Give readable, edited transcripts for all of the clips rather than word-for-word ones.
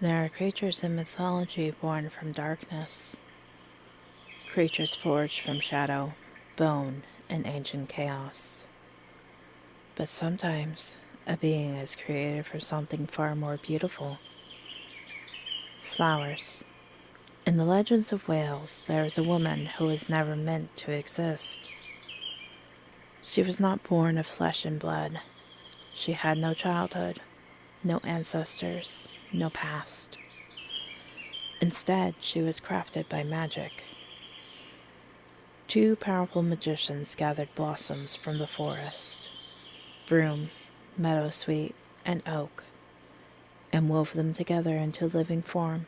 There are creatures in mythology born from darkness, creatures forged from shadow, bone, and ancient chaos. But sometimes, a being is created for something far more beautiful. Flowers. In the legends of Wales, there is a woman who was never meant to exist. She was not born of flesh and blood. She had no childhood, no ancestors, no past. Instead, she was crafted by magic. Two powerful magicians gathered blossoms from the forest, broom, meadowsweet, and oak, and wove them together into living form.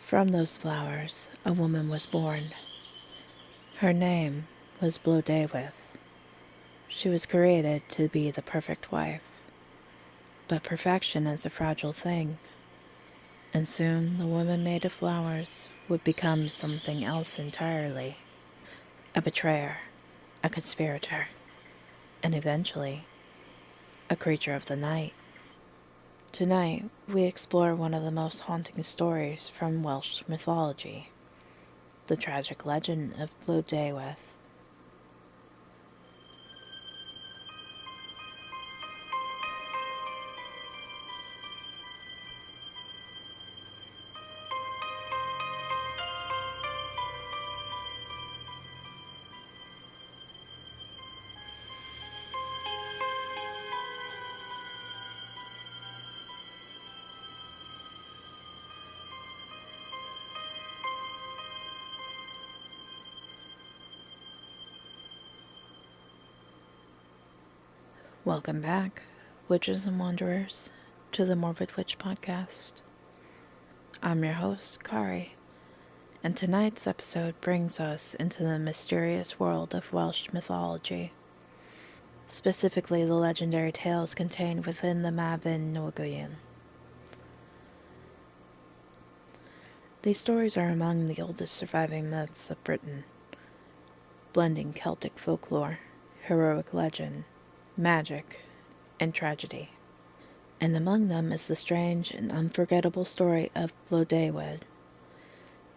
From those flowers, a woman was born. Her name was Blodeuwedd. She was created to be the perfect wife. But perfection is a fragile thing, and soon the woman made of flowers would become something else entirely. A betrayer, a conspirator, and eventually, a creature of the night. Tonight, we explore one of the most haunting stories from Welsh mythology, the tragic legend of Blodeuwedd. Welcome back, witches and wanderers, to the Morbid Witch Podcast. I'm your host, Kari, and tonight's episode brings us into the mysterious world of Welsh mythology, specifically the legendary tales contained within the Mabinogion. These stories are among the oldest surviving myths of Britain, blending Celtic folklore, heroic legend, magic, and tragedy. And among them is the strange and unforgettable story of Blodeuwedd,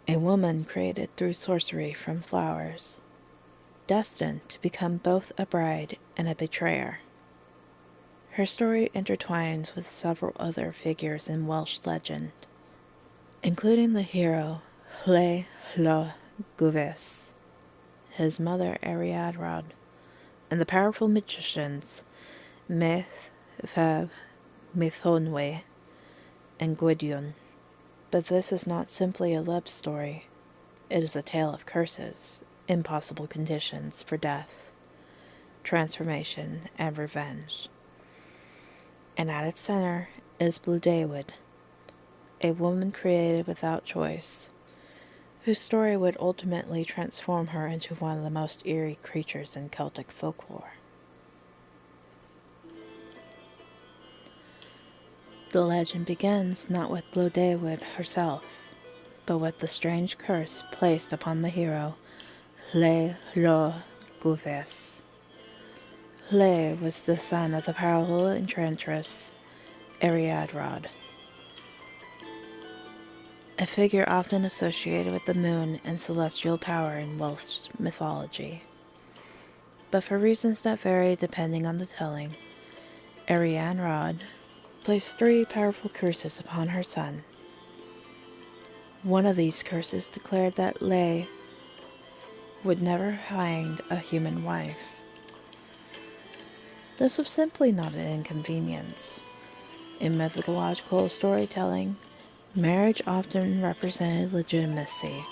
a woman created through sorcery from flowers, destined to become both a bride and a betrayer. Her story intertwines with several other figures in Welsh legend, including the hero Lleu Llaw Gyffes, his mother Ariadrod, and the powerful magicians Mathonwy and Gwydion. But this is not simply a love story. It is a tale of curses, impossible conditions for death, transformation, and revenge. And at its center is Blodeuwedd, a woman created without choice, whose story would ultimately transform her into one of the most eerie creatures in Celtic folklore. The legend begins not with Blodeuwedd herself, but with the strange curse placed upon the hero Lleu Llaw Gyffes. Lleu was the son of the powerful enchantress Ariadrod, a figure often associated with the moon and celestial power in Welsh mythology. But for reasons that vary depending on the telling, Ariadrod placed 3 powerful curses upon her son. One of these curses declared that Lleu would never find a human wife. This was simply not an inconvenience. In mythological storytelling, marriage often represented legitimacy,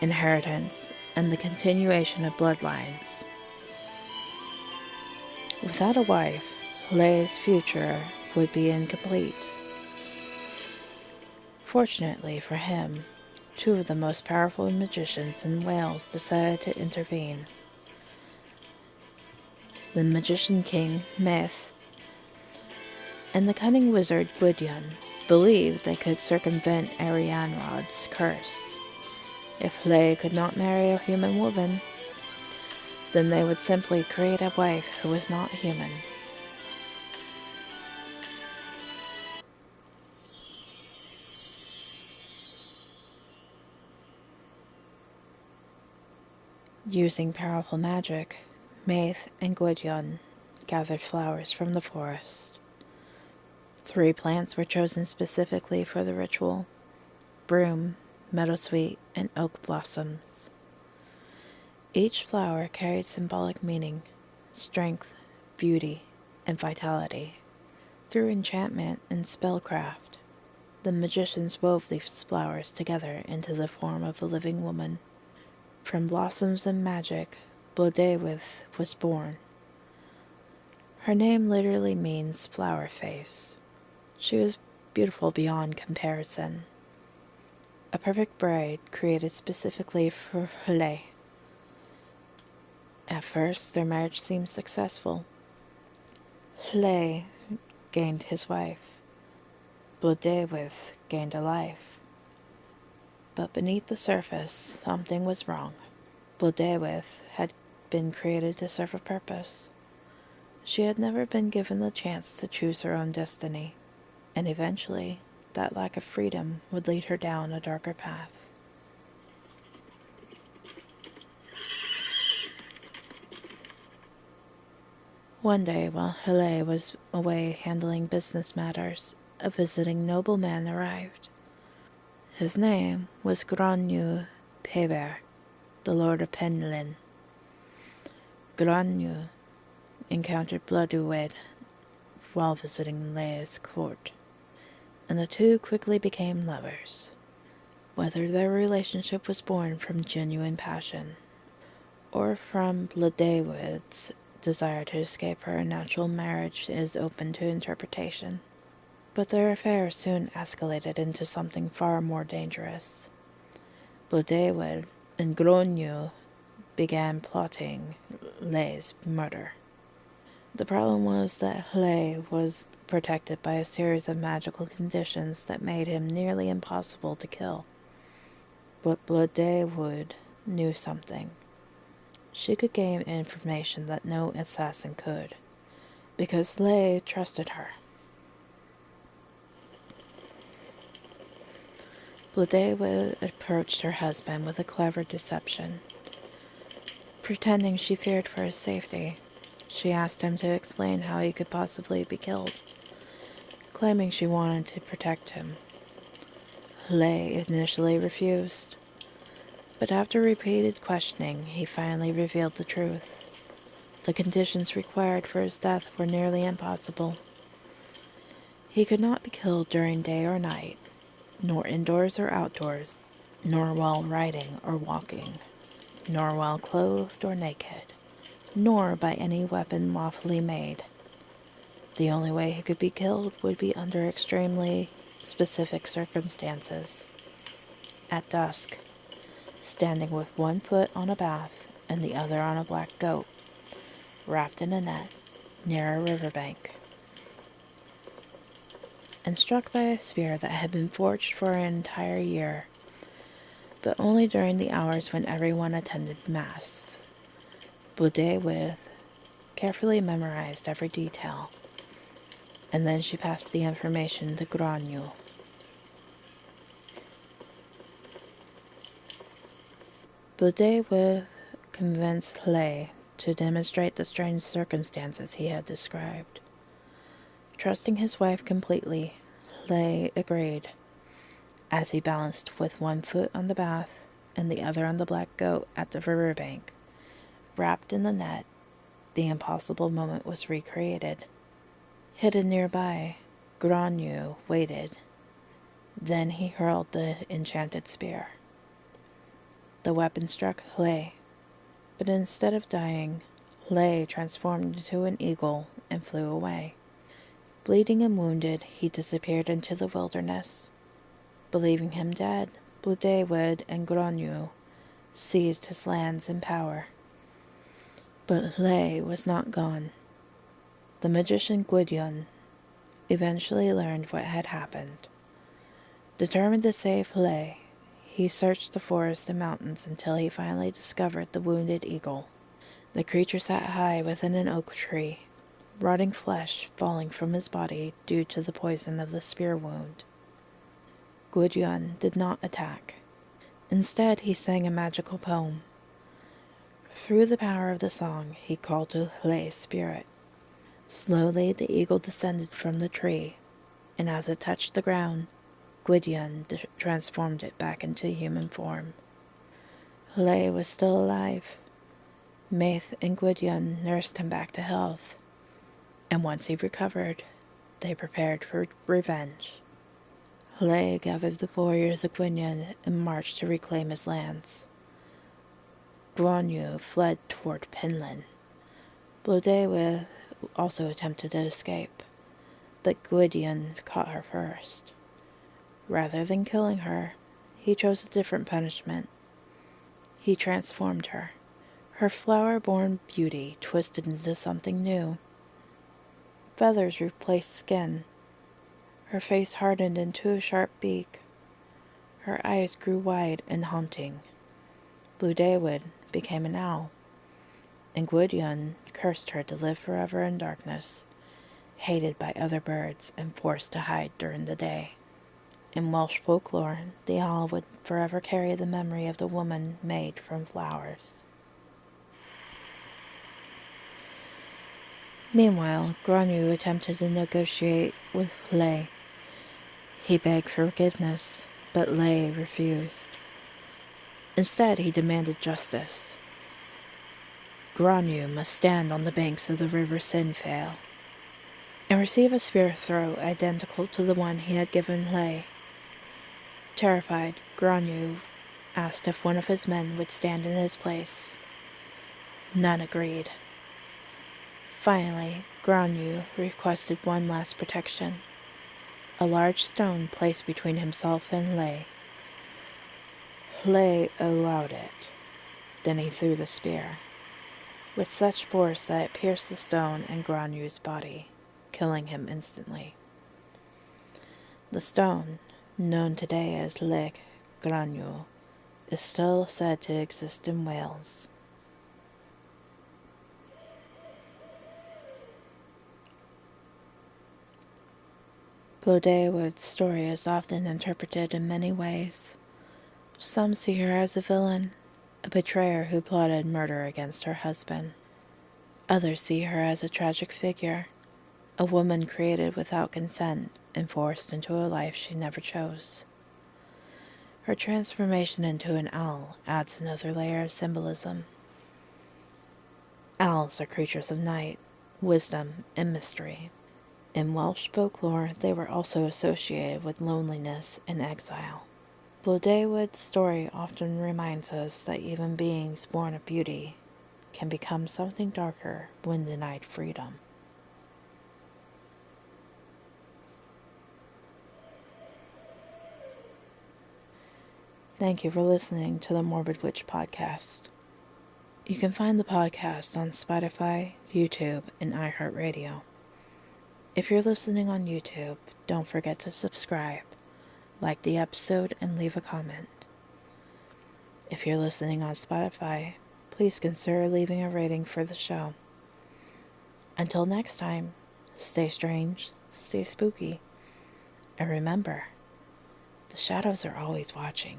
inheritance, and the continuation of bloodlines. Without a wife, Lleu's future would be incomplete. Fortunately for him, 2 of the most powerful magicians in Wales decided to intervene. The magician king Math and the cunning wizard Gwydion believed they could circumvent Ariadrod's curse. If Lleu could not marry a human woman, then they would simply create a wife who was not human. Using powerful magic, Mathonwy and Gwydion gathered flowers from the forest. 3 plants were chosen specifically for the ritual: broom, meadowsweet, and oak blossoms. Each flower carried symbolic meaning: strength, beauty, and vitality. Through enchantment and spellcraft, the magicians wove these flowers together into the form of a living woman. From blossoms and magic, Blodeuwedd was born. Her name literally means flower face. She was beautiful beyond comparison. A perfect bride created specifically for Lleu. At first, their marriage seemed successful. Lleu gained his wife. Blodeuwedd gained a life. But beneath the surface, something was wrong. Blodeuwedd had been created to serve a purpose. She had never been given the chance to choose her own destiny, and eventually, that lack of freedom would lead her down a darker path. One day, while Lleu was away handling business matters, a visiting nobleman arrived. His name was Lleu the Lord of Penllyn. Lleu encountered Blodeuwedd while visiting Lleu's court, and the two quickly became lovers. Whether their relationship was born from genuine passion or from Blodeuwedd's desire to escape her unnatural marriage is open to interpretation. But their affair soon escalated into something far more dangerous. Blodeuwedd and Lleu began plotting Lleu's murder. The problem was that Lleu was protected by a series of magical conditions that made him nearly impossible to kill. But Blodeuwedd knew something. She could gain information that no assassin could, because Lleu trusted her. Blodeuwedd approached her husband with a clever deception. Pretending she feared for his safety, she asked him to explain how he could possibly be killed, claiming she wanted to protect him. Lleu initially refused, but after repeated questioning, he finally revealed the truth. The conditions required for his death were nearly impossible. He could not be killed during day or night, nor indoors or outdoors, nor while riding or walking, nor while clothed or naked, nor by any weapon lawfully made. The only way he could be killed would be under extremely specific circumstances. At dusk, standing with one foot on a bath and the other on a black goat, wrapped in a net near a riverbank, and struck by a spear that had been forged for an entire year, but only during the hours when everyone attended Mass. Blodeuwedd carefully memorized every detail, and then she passed the information to Lleu. Blodeuwedd convinced Lleu to demonstrate the strange circumstances he had described. Trusting his wife completely, Lleu agreed. As he balanced with one foot on the bath and the other on the black goat at the riverbank, wrapped in the net, the impossible moment was recreated. Hidden nearby, Lleu waited. Then he hurled the enchanted spear. The weapon struck Lleu, but instead of dying, Lleu transformed into an eagle and flew away. Bleeding and wounded, he disappeared into the wilderness. Believing him dead, Blodeuwedd and Lleu seized his lands and power. But Lleu was not gone. The magician Gwydion eventually learned what had happened. Determined to save Lleu, he searched the forest and mountains until he finally discovered the wounded eagle. The creature sat high within an oak tree, rotting flesh falling from his body due to the poison of the spear wound. Gwydion did not attack. Instead, he sang a magical poem. Through the power of the song, he called to Lleu's spirit. Slowly the eagle descended from the tree, and as it touched the ground, Gwydion transformed it back into human form. Lleu was still alive. Math and Gwydion nursed him back to health, and once he recovered, they prepared for revenge. Lleu gathered the warriors of Gwydion and marched to reclaim his lands. Gronw fled toward Pinland. Blodeuwedd also attempted to escape, but Gwydion caught her first. Rather than killing her, he chose a different punishment. He transformed her. Her flower-born beauty twisted into something new. Feathers replaced skin. Her face hardened into a sharp beak. Her eyes grew wide and haunting. Blodeuwedd became an owl, and Gwydion cursed her to live forever in darkness, hated by other birds and forced to hide during the day. In Welsh folklore, the owl would forever carry the memory of the woman made from flowers. Meanwhile, Gronw attempted to negotiate with Lleu. He begged forgiveness, but Lleu refused. Instead, he demanded justice. Gronw must stand on the banks of the river Sinfale and receive a spear throw identical to the one he had given Lleu. Terrified, Gronw asked if one of his men would stand in his place. None agreed. Finally, Gronw requested one last protection, a large stone placed between himself and Lleu. Lleu allowed it. Then he threw the spear, with such force that it pierced the stone and Gronw's body, killing him instantly. The stone, known today as Lleu Gronw, is still said to exist in Wales. Blodeuwedd's story is often interpreted in many ways. Some see her as a villain, a betrayer who plotted murder against her husband. Others see her as a tragic figure, a woman created without consent and forced into a life she never chose. Her transformation into an owl adds another layer of symbolism. Owls are creatures of night, wisdom, and mystery. In Welsh folklore, they were also associated with loneliness and exile. Blodeuwedd's story often reminds us that even beings born of beauty can become something darker when denied freedom. Thank you for listening to the Morbid Witch Podcast. You can find the podcast on Spotify, YouTube, and iHeartRadio. If you're listening on YouTube, don't forget to subscribe, like the episode, and leave a comment. If you're listening on Spotify, please consider leaving a rating for the show. Until next time, stay strange, stay spooky, and remember, the shadows are always watching.